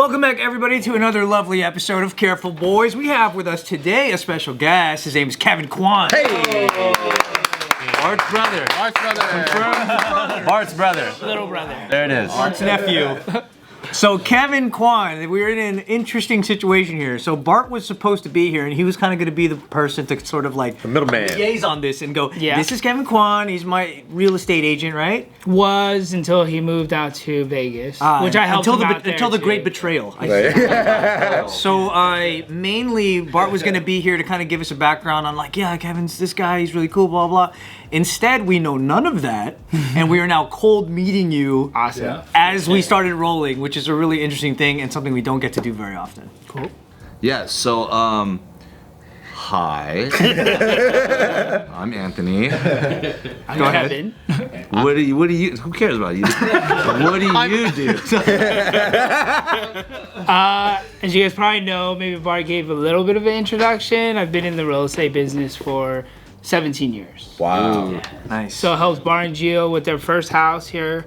Welcome back, everybody, to another lovely episode of Careful Boys. We have with us today a special guest. His name is Kevin Kwan. Hey! Bart's brother. Bart's brother. Bart's brother. Little brother. There it is. Bart's nephew. So Kevin Kwan, we're in an interesting situation here. So Bart was supposed to be here, and he was kind of going to be the person to sort of like the middleman liaison this and go, Yeah. This is Kevin Kwan. He's my real estate agent, right? Was until he moved out to Vegas, which I helped him out there until the too. great betrayal. Right. So mainly Bart was going to be here to kind of give us a background on like, yeah, Kevin's this guy, he's really cool, blah, blah. Instead, we know none of that, and we are now cold meeting you Awesome. as we started rolling, which is a really interesting thing and something we don't get to do very often. Cool. Yeah, so, hi. I'm Anthony. I'm Go ahead. Kevin. What do you, who cares about you? What do you do? As you guys probably know, maybe Bart gave a little bit of an introduction. I've been in the real estate business for 17 years. Wow. Nice. So I helped Bart and Gio with their first house here,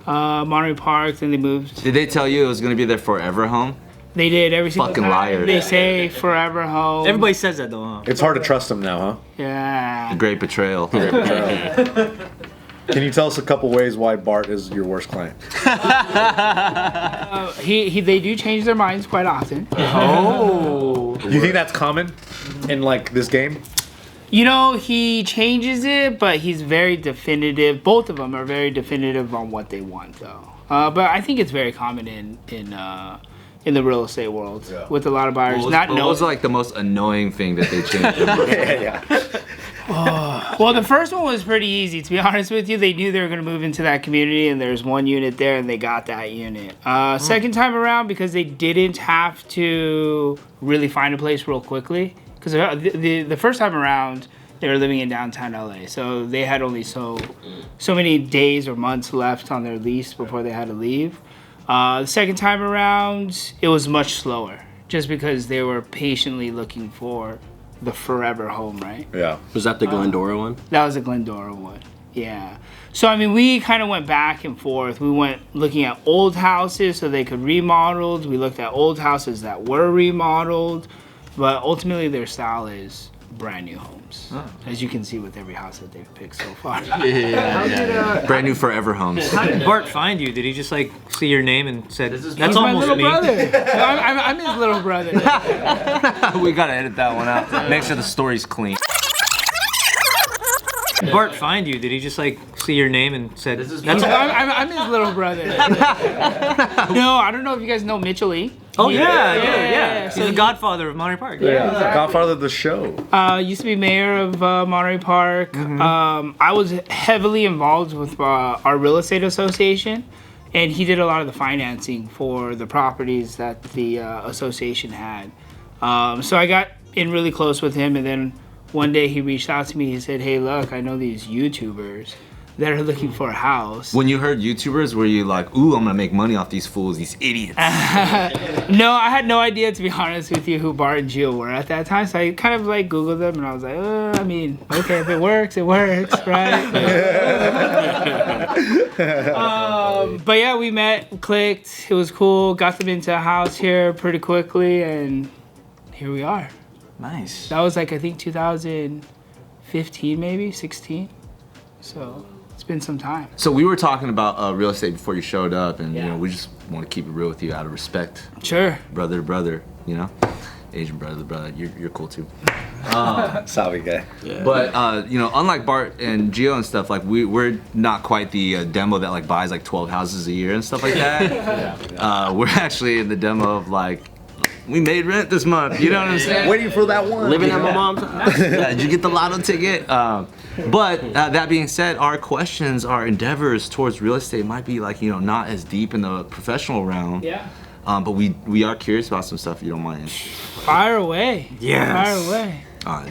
Warby Parker, then they moved. Did they tell you it was going to be their forever home? They did every single Fucking time. liars. They say forever home. Everybody says that though, huh? It's hard to trust them now, huh? Yeah. Great betrayal. Can you tell us a couple ways why Bart is your worst client? They do change their minds quite often. Oh. You think that's common in like this game? You know, he changes it, but he's very definitive. Both of them are very definitive on what they want, though. But I think it's very common in the real estate world with a lot of buyers What was like the most annoying thing that they changed? Well, the first one was pretty easy, to be honest with you. They knew they were going to move into that community, and there's one unit there, and they got that unit. Second time around, because they didn't have to really find a place real quickly. Because the first time around, they were living in downtown LA, so they had only so many days or months left on their lease before they had to leave. The second time around, it was much slower, just because they were patiently looking for the forever home, right? Yeah. Was that the Glendora one? That was a Glendora one. Yeah. So, I mean, we kind of went back and forth. We went looking at old houses so they could remodeled. We looked at old houses that were remodeled. But ultimately, their style is brand new homes. As you can see with every house that they've picked so far. Brand new forever homes. How did Bart find you? Did he just like see your name and said, that's He's my almost little me? brother. I'm his little brother. We gotta edit that one out. Make sure the story's clean. Did Bart find you? Did he just like see your name and said, that's I'm his little brother. No, I don't know if you guys know Mitchell Lee. Oh yeah. So He's the godfather of Monterey Park. Godfather of the show. Used to be mayor of Monterey Park. I was heavily involved with our real estate association, and he did a lot of the financing for the properties that the association had. So I got in really close with him, and then one day he reached out to me. He said, "Hey, look, I know these YouTubers that are looking for a house." When you heard YouTubers, were you like, ooh, I'm gonna make money off these fools, these idiots? No, I had no idea, to be honest with you, who Bart and Gio were at that time. So I kind of like Googled them, and I was like, I mean, okay, if it works, right? But yeah, we met, clicked. It was cool. Got them into a house here pretty quickly, and here we are. Nice. That was like, I think 2015, maybe 16. So it's been some time. So we were talking about real estate before you showed up, and you Yeah. know we just want to keep it real with you out of respect, Sure. brother to brother. You know, Asian brother to brother. You're cool too. Savvy guy. But you know, unlike Bart and Gio and stuff, like we're not quite the demo that like buys like 12 houses a year and stuff like that. We're actually in the demo of like, we made rent this month. You know what I'm saying? Waiting for that one. Living at my mom's house. Yeah, did you get the lotto ticket? But that being said, our questions, our endeavors towards real estate might be like, you know, not as deep in the professional realm. Yeah. But we are curious about some stuff, if you don't mind. Fire away. Yes. Fire away.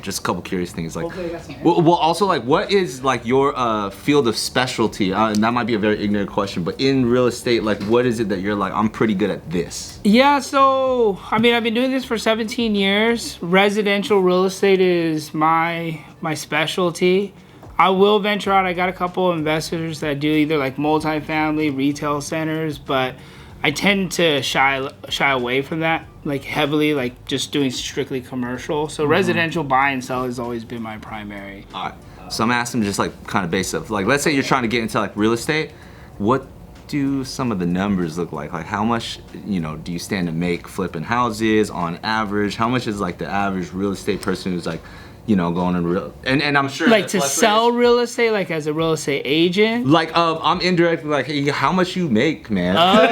Just a couple curious things, like, Hopefully I got some well, also like, what is like your field of specialty? And that might be a very ignorant question, but in real estate, like, what is it that you're like, I'm pretty good at this? Yeah, so, I mean, I've been doing this for 17 years. Residential real estate is my specialty. I will venture out. I got a couple of investors that do either like multifamily, retail centers, but I tend to shy away from that, like heavily, like just doing strictly commercial. So residential buy and sell has always been my primary. All right. So I'm asking just like kind of based off, like let's say you're trying to get into like real estate. What do some of the numbers look like? Like how much, you know, do you stand to make flipping houses on average? How much is like the average real estate person who's like, you know, going in real, and I'm sure like to sell real estate, like as a real estate agent. Like I'm indirectly like, hey, how much you make, man? But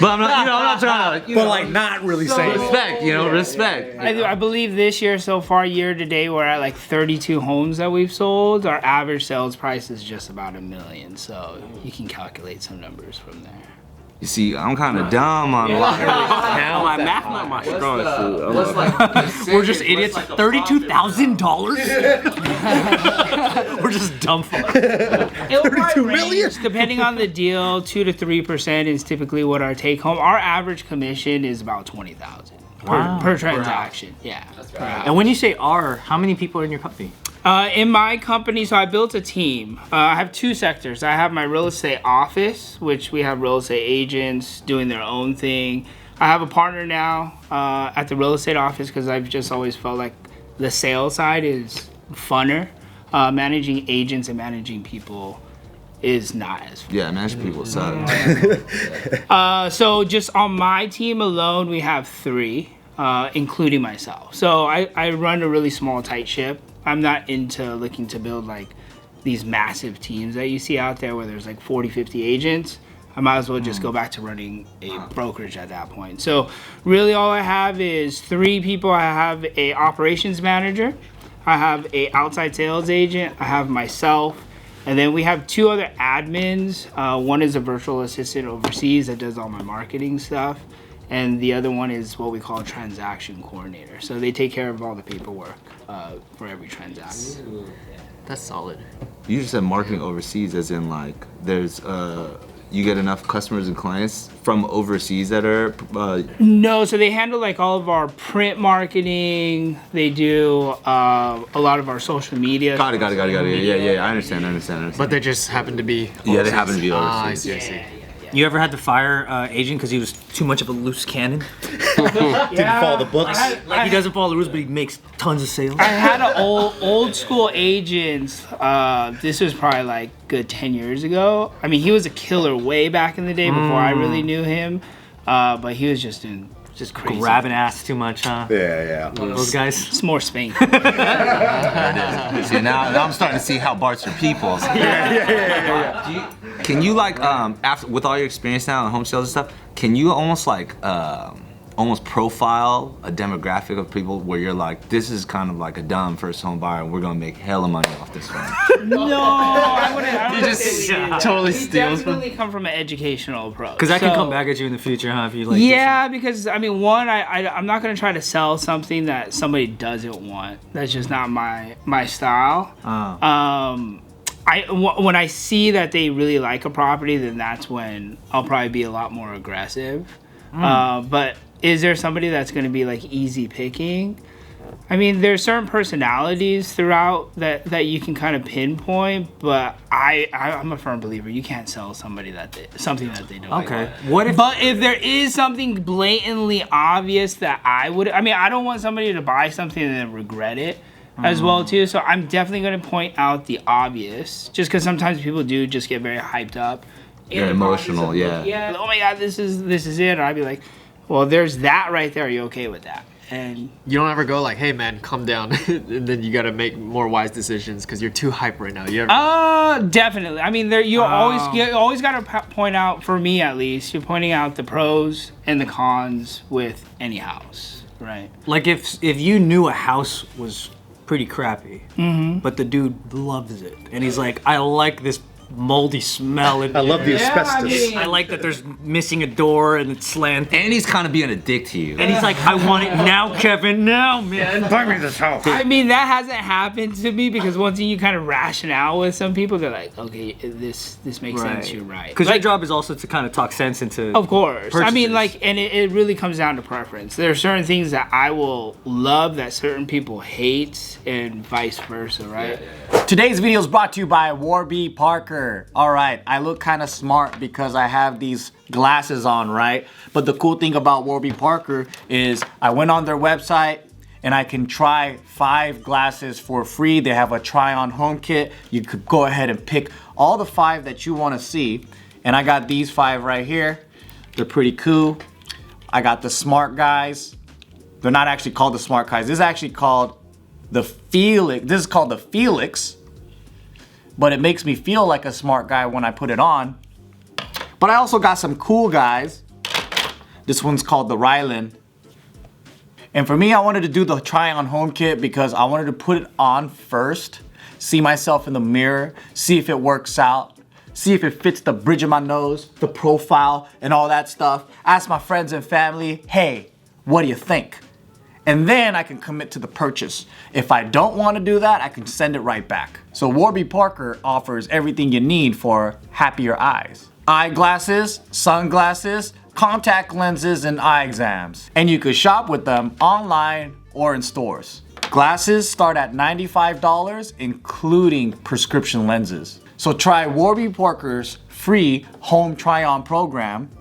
I'm not, you know, I'm not trying to, you But know, like not really saying it. respect, you know, respect. I believe this year so far, year to date, we're at like 32 homes that we've sold. Our average sales price is just about $1 million, so you can calculate some numbers from there. You see, I'm kind of dumb on a lot of Now my math not my strong suit. Let's like, We're just idiots. $32,000. We're just dumb fucks. It'll probably range, depending on the deal. 2 to 3% is typically what our take home. Our average commission is about $20,000 per transaction. Yeah. Per house. And when you say "our," how many people are in your company? In my company, so I built a team. I have 2 sectors. I have my real estate office, which we have real estate agents doing their own thing. I have a partner now at the real estate office because I've just always felt like the sales side is funner. Managing agents and managing people is not as fun. yeah, manage people suck. So just on my team alone, we have 3, including myself. So I run a really small, tight ship. I'm not into looking to build like these massive teams that you see out there where there's like 40, 50 agents. I might as well just go back to running a brokerage at that point. So really all I have is 3 people. I have a operations manager. I have a outside sales agent. I have myself. And then we have 2 other admins. One is a virtual assistant overseas that does all my marketing stuff. And the other one is what we call a transaction coordinator. So they take care of all the paperwork for every transaction. That's solid. You just said marketing overseas, as in like there's you get enough customers and clients from overseas that are. No, so they handle like all of our print marketing. They do a lot of our social media. Got it. Yeah. I understand. But they just happen to be Yeah, they happen to be I overseas. see. You ever had to fire agent because he was too much of a loose cannon? Didn't follow the books. Like he doesn't follow the rules, but he makes tons of sales. I had an old school agent. This was probably like good 10 years ago. I mean, he was a killer way back in the day before I really knew him. But he was just doing just crazy. Grabbing ass too much, huh? Yeah. Those guys. It's more Spain. See, now I'm starting to see how Bart's your people. Yeah. Can you like after with all your experience now in home sales and stuff, can you almost like almost profile a demographic of people where you're like, this is kind of like a dumb first home buyer and we're gonna make hella money off this one? No, I wouldn't. He just totally steals from. Definitely come from an educational approach. Because that can So- come back at you in the future, huh? If you like. Yeah, because I mean, one, I'm not gonna try to sell something that somebody doesn't want. That's just not my style. When I see that they really like a property, then that's when I'll probably be a lot more aggressive. But is there somebody that's gonna be like easy picking? I mean, there's certain personalities throughout that you can kind of pinpoint, but I'm a firm believer you can't sell somebody something that they don't Okay. like. What if? But if there is something blatantly obvious that I don't want somebody to buy something and then regret it as well too. So I'm definitely going to point out the obvious, just because sometimes people do just get very hyped up. Very emotional, yeah. Yeah. Oh my God, this is it. And I'd be like, well, there's that right there. Are you okay with that? And You don't ever go like, hey man, calm down, and then you gotta make more wise decisions because you're too hype right now. You ever? definitely. I mean, you always got to point out, for me at least, you're pointing out the pros and the cons with any house, right? Like if you knew a house was pretty crappy, but the dude loves it, and he's like, I like this moldy smell. I love the asbestos. I like that there's missing a door and it's slanted. And he's kind of being a dick to you. And he's like, I want it now, Kevin. Now, man. Buy me this house. I mean, that hasn't happened to me because once you kind of rationale with some people, they're like, okay, this makes sense. You're right. Because Like, your job is also to kind of talk sense into. of course. I mean, purchases. like, and it really comes down to preference. There are certain things that I will love that certain people hate, and vice versa, right? Today's video is brought to you by Warby Parker. Parker. All right, I look kind of smart because I have these glasses on, right? But the cool thing about Warby Parker is I went on their website and I can try 5 glasses for free. They have a try on home kit. You could go ahead and pick all the 5 that you want to see. And I got these 5 right here. They're pretty cool. I got the smart guys. They're not actually called the smart guys. This is actually called the Felix. This is called the Felix. But it makes me feel like a smart guy when I put it on. But I also got some cool guys. This one's called the Rylan. And for me, I wanted to do the try on home kit because I wanted to put it on first, see myself in the mirror, see if it works out, see if it fits the bridge of my nose, the profile, and all that stuff. Ask my friends and family, hey, what do you think? And then I can commit to the purchase. If I don't want to do that, I can send it right back. So Warby Parker offers everything you need for happier eyes. Eyeglasses, sunglasses, contact lenses, and eye exams. And you could shop with them online or in stores. Glasses start at $95, including prescription lenses. So try Warby Parker's free home try-on program,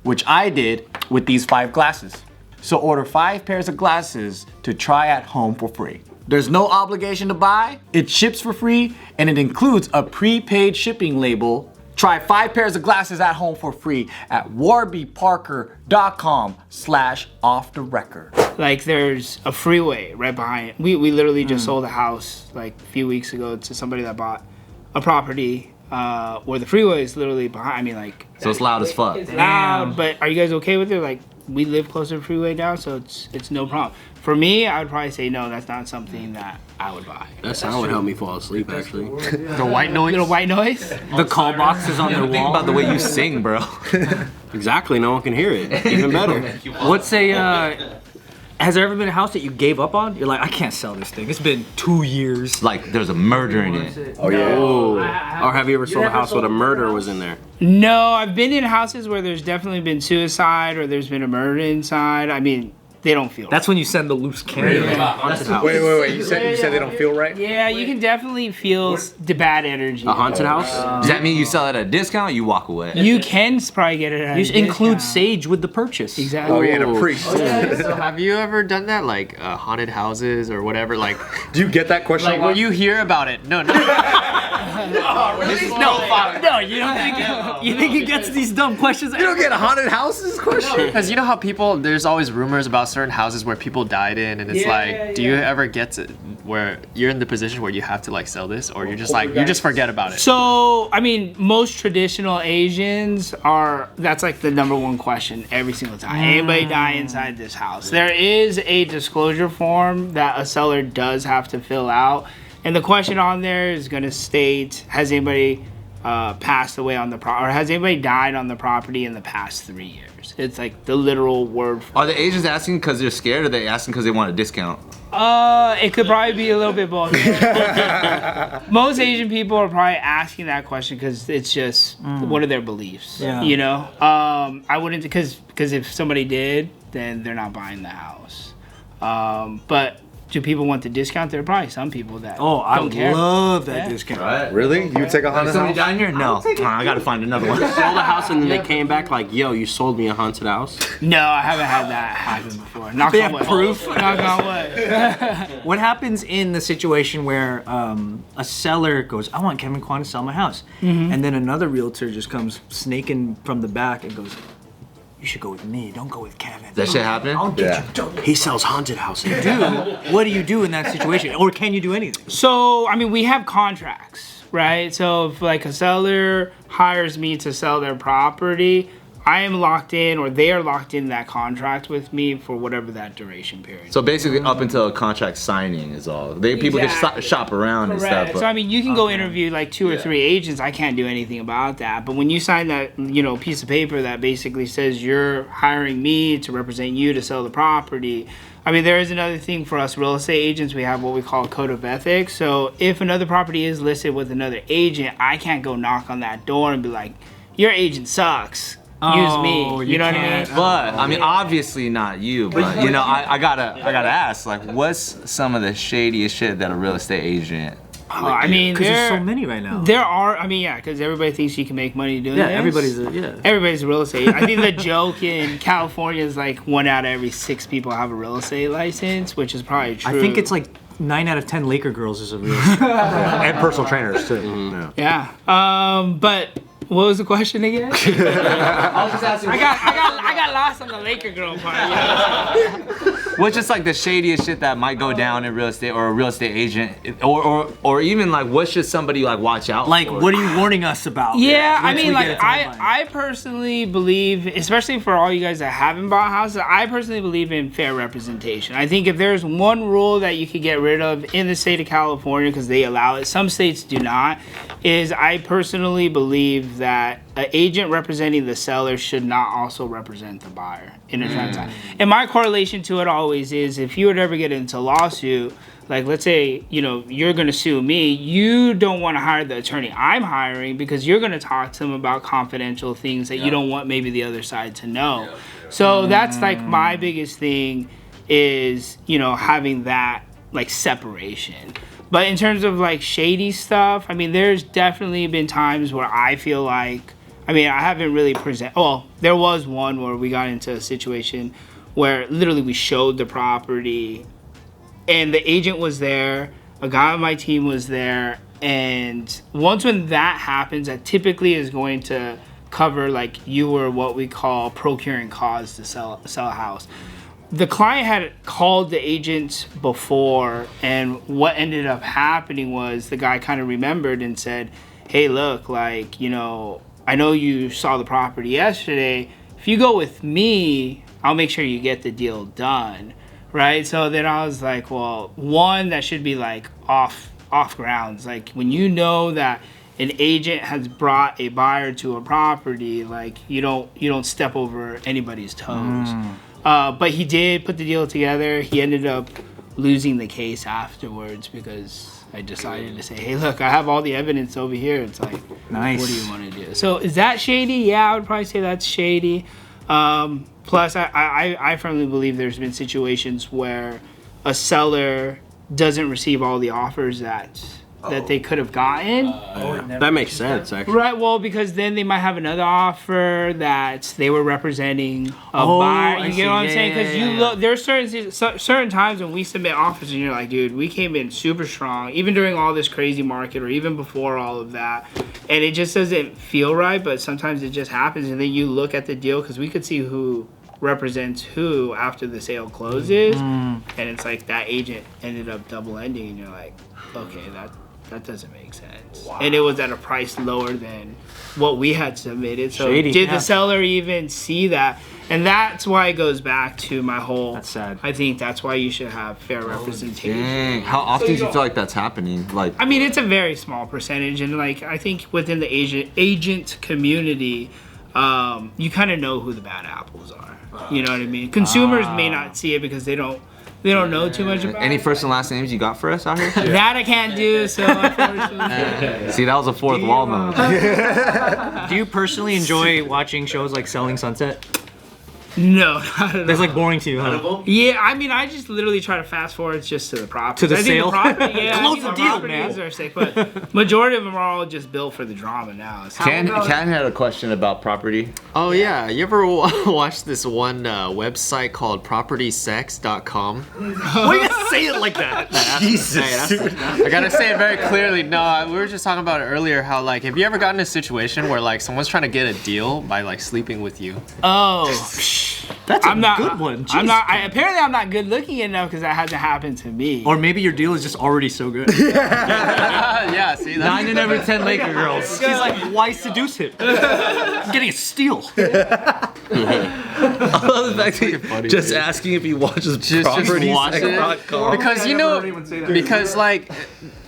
which I did with these 5 glasses. So order 5 pairs of glasses to try at home for free. There's no obligation to buy, it ships for free, and it includes a prepaid shipping label. Try 5 pairs of glasses at home for free at warbyparker.com/off-the-record. Like there's a freeway right behind. We literally just sold a house like a few weeks ago to somebody that bought a property where the freeway is literally behind. I mean, like. So it's loud as fuck. It's loud, but are you guys okay with it? Like, we live closer to the freeway now, so it's no problem. For me, I would probably say no. That's not something that I would buy. That sound would help me fall asleep, actually. The white noise. Little white noise. The call boxes on their Think wall. about the way you sing, bro. Exactly, no one can hear it. Even better. What's a, has there ever been a house that you gave up on? You're like, I can't sell this thing. It's been 2 years. Like there's a murder in it. Oh yeah. Oh. Or have you ever sold a house with a murder was in there? No, I've been in houses where there's definitely been suicide or there's been a murder inside. I mean, they don't feel. That's when you send the loose cannon. Haunted house. Wait. You said they don't feel right? Yeah, you can definitely feel the bad energy. A haunted house? Does that mean you sell it at a discount or you walk away? You can probably get it at You a should include discount. sage with the purchase. Exactly. Oh yeah, and a priest. So have you ever done that, like haunted houses or whatever? Like, Do you get that question? like a lot? when you hear about it? No. No, you don't think you think he gets these dumb questions? You don't get haunted houses question? Because you know how people, there's always rumors about certain houses where people died in, and it's do you ever get to where you're in the position where you have to like sell this, or you're just like, you just forget about it? So, I mean, most traditional Asians that's like the #1 question every single time. Anybody die inside this house? There is a disclosure form that a seller does have to fill out. And the question on there is going to state, has anybody passed away on the property, or has anybody died on the property in the past 3 years? It's like the literal word. Are the Asians asking because they're scared, or are they asking because they want a discount? It could probably be a little bit both. Most Asian people are probably asking that question because it's just one of their beliefs. Yeah. You know, I wouldn't, because if somebody did, then they're not buying the house. But do people want the discount? There are probably some people that I don't care. love that discount. Really? You would take a haunted Somebody house? down here? No. I gotta find another one. Sold a house and then they came back like, yo, you sold me a haunted house? No, I haven't had that happen before. Knock They on have wood. proof? Knock on wood. What happens in the situation where a seller goes, I want Kevin Kwan to sell my house, and then another realtor just comes snaking from the back and goes, you should go with me, don't go with Kevin. That shit happening? I'll get you done. He sells haunted houses. What do you do in that situation? Or can you do anything? So, I mean, we have contracts, right? So if like a seller hires me to sell their property, I am locked in, or they are locked in that contract with me for whatever that duration period. So basically, up until a contract signing is all. People Exactly. can shop around and stuff. Correct. But So I mean, you can go interview like 2 or 3 agents. I can't do anything about that. But when you sign that, piece of paper that basically says you're hiring me to represent you to sell the property, I mean, there is another thing for us real estate agents. We have what we call a code of ethics. So if another property is listed with another agent, I can't go knock on that door and be like, your agent sucks. Use me. You know what I mean? But I mean, obviously not you. But I gotta ask, like, what's some of the shadiest shit that a real estate agent I mean, Because there's so many right now. There are. I mean, yeah, because everybody thinks you can make money doing Yeah, this. Everybody's real estate. I think the joke in California is like 1 out of every 6 people have a real estate license, which is probably true. I think it's like 9 out of 10 Laker girls is a real estate. And personal trainers too. Yeah. But what was the question again? I was just asking. I got lost on the Laker girl part. What's just like the shadiest shit that might go down in real estate, or a real estate agent, or even like what should somebody like watch out Like, for? what are you warning us about? Yeah, I Once mean, we like, get it to the line? I personally believe, especially for all you guys that haven't bought houses, I personally believe in fair representation. I think if there's one rule that you could get rid of in the state of California, because they allow it, some states do not, is I personally believe that an agent representing the seller should not also represent the buyer in a transaction. And my correlation to it always is, if you would ever get into a lawsuit, like let's say, you know, you're going to sue me, you don't want to hire the attorney I'm hiring because you're going to talk to them about confidential things that you don't want maybe the other side to know. So that's like my biggest thing is, you know, having that like separation. But in terms of like shady stuff, I mean, there's definitely been times where I feel like, I mean, I haven't really well, there was one where we got into a situation where literally we showed the property and the agent was there, a guy on my team was there, and once when that happens, that typically is going to cover like you were what we call procuring cause to sell a house. The client had called the agent before, and what ended up happening was the guy kind of remembered and said, hey, look, like, you know, I know you saw the property yesterday. If you go with me, I'll make sure you get the deal done, right? So then I was like, well, one, that should be like off grounds. Like when you know that an agent has brought a buyer to a property, like you don't step over anybody's toes. But he did put the deal together. He ended up losing the case afterwards because I decided to say, hey, look, I have all the evidence over here. It's like, Nice. what do you want to do? So is that shady? Yeah, I would probably say that's shady. Plus, I firmly believe there's been situations where a seller doesn't receive all the offers that they could have gotten. That makes sense, actually. Right, well, because then they might have another offer that they were representing a buyer. I You see. get what I'm Yeah, saying? Because yeah. look, there's certain times when we submit offers and you're like, dude, we came in super strong, even during all this crazy market or even before all of that, and it just doesn't feel right. But sometimes it just happens, and then you look at the deal because we could see who represents who after the sale closes, and it's like that agent ended up double ending, and you're like, okay, that doesn't make sense. Wow. And it was at a price lower than what we had submitted. So Shady, did yeah. the seller even see that? And that's why it goes back to my whole. That's sad. I think that's why you should have fair representation. Dang. How often do you feel like that's happening? Like, I mean, it's a very small percentage, and like I think within the agent community, you kind of know who the bad apples are. You know what I mean? Consumers may not see it because they don't know too much about any it. first and last names you got for us out here? That I can't do, so unfortunately. See, that was a fourth wall moment. Do you personally enjoy watching shows like Selling Sunset? No, not at all. That's like boring to you, huh? Yeah, I mean, I just literally try to fast forward just to the properties. To the I think sale? The property, yeah, Close I think the the deal, properties man. are sick, but majority of them are all just built for the drama now. So. Ken had a question about property. Oh yeah, you ever watch this one website called propertysex.com? Why you gotta say it like that? Jesus. I gotta say it very clearly. No, we were just talking about it earlier. How like, have you ever gotten in a situation where like someone's trying to get a deal by like sleeping with you? Oh, That's a I'm not good one. I'm Jeez. not. Apparently, I'm not good looking enough because that hasn't happened to me. Or maybe your deal is just already so good. Yeah, see, 9 in every 10 Laker girls. She's like, why seduce him? I'm getting a steal. Just asking if he watches just watch it. Because you know, because like,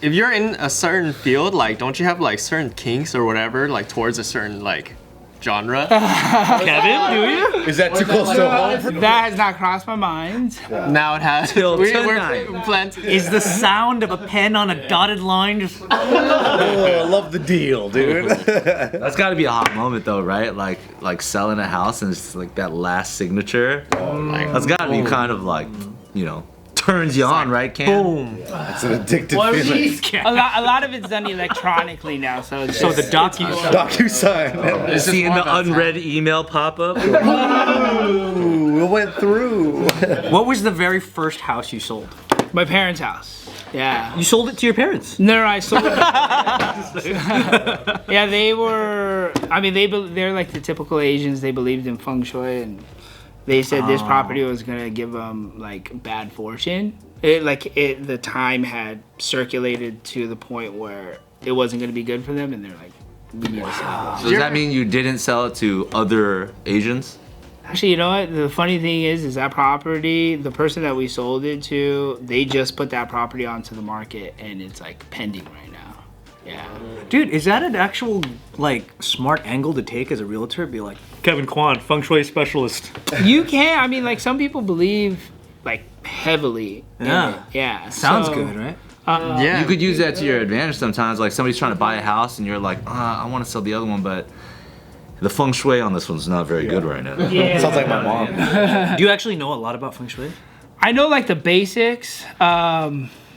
if you're in a certain field, like, don't you have like certain kinks or whatever, like towards a certain like genre? Kevin, do you? Is that too close to home? That has not crossed my mind. Now it has. Till We're tonight. planted. Is the sound of a pen on a dotted line just... Oh, I love the deal, dude. That's got to be a hot moment though, right? Like selling a house and it's like that last signature. That's got to be kind of like, you know, turns you on, right, Cam? Boom. It's an addictive Well, feeling. a lot of it's done electronically now, so it's So the DocuSign. It's just Seeing more the about unread email pop up. Ooh, it went through. What was the very first house you sold? my parents' house. Yeah. You sold it to your parents. No, I sold it. Yeah, they were. I mean, they're like the typical Asians. They believed in Feng Shui, and they said this property was gonna give them like bad fortune. The time had circulated to the point where it wasn't gonna be good for them, and they're like, we need to sell it. So does that mean you didn't sell it to other Asians? Actually, you know what? The funny thing is that property, the person that we sold it to, they just put that property onto the market, and it's like pending right now. Yeah. Dude, is that an actual like smart angle to take as a realtor? Be like, Kevin Kwan, Feng Shui specialist. You can. I mean, like some people believe like heavily. Yeah. In it. Yeah. Sounds So, good, right? Yeah. You could use that to your advantage sometimes. Like somebody's trying to buy a house and you're like, I want to sell the other one, but the feng shui on this one's not very good right now. Yeah. Sounds like my mom. Do you actually know a lot about Feng Shui? I know like the basics.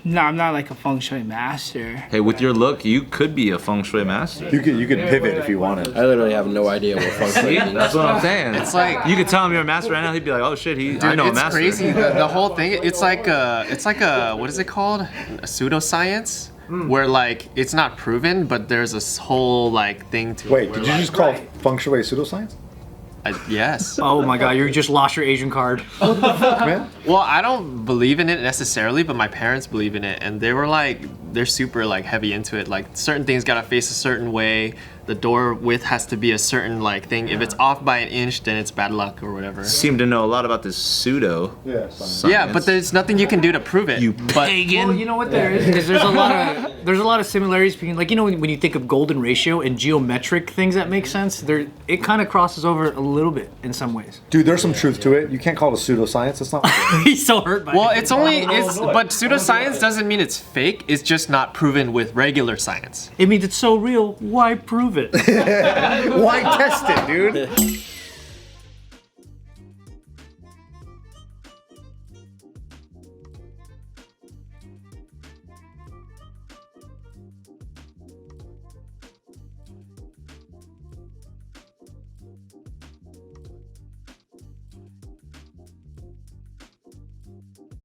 No, I'm not like a Feng Shui master. Hey, with your look, you could be a feng shui master. You could pivot if you wanted. I literally have no idea what feng shui means. That's what I'm saying. It's like you could tell him you're a master right now. He'd be like, "Oh shit, I know a it's master." crazy. The whole thing. It's like a what is it called? A pseudoscience. Where like it's not proven, but there's this whole like thing to Wait, it. where, did you like, just call feng shui pseudoscience? yes. Oh my god, you just lost your Asian card. Man, Well, I don't believe in it necessarily, but my parents believe in it, and they were like, they're super like heavy into it. Like certain things gotta face a certain way. The door width has to be a certain like thing. If it's off by an inch, then it's bad luck or whatever. Seem to know a lot about this pseudo. yeah. Yeah, but there's nothing you can do to prove it. You but pagan. Well, you know what there is there's a lot of similarities between, like, you know, when you think of golden ratio and geometric things that make sense, it kind of crosses over a little bit in some ways. Dude, there's some truth to it. You can't call it a pseudoscience. It's not. He's so hurt by well, it. but pseudoscience doesn't mean it's fake. It's just not proven with regular science. It means it's so real. Why prove it? Why test it, dude?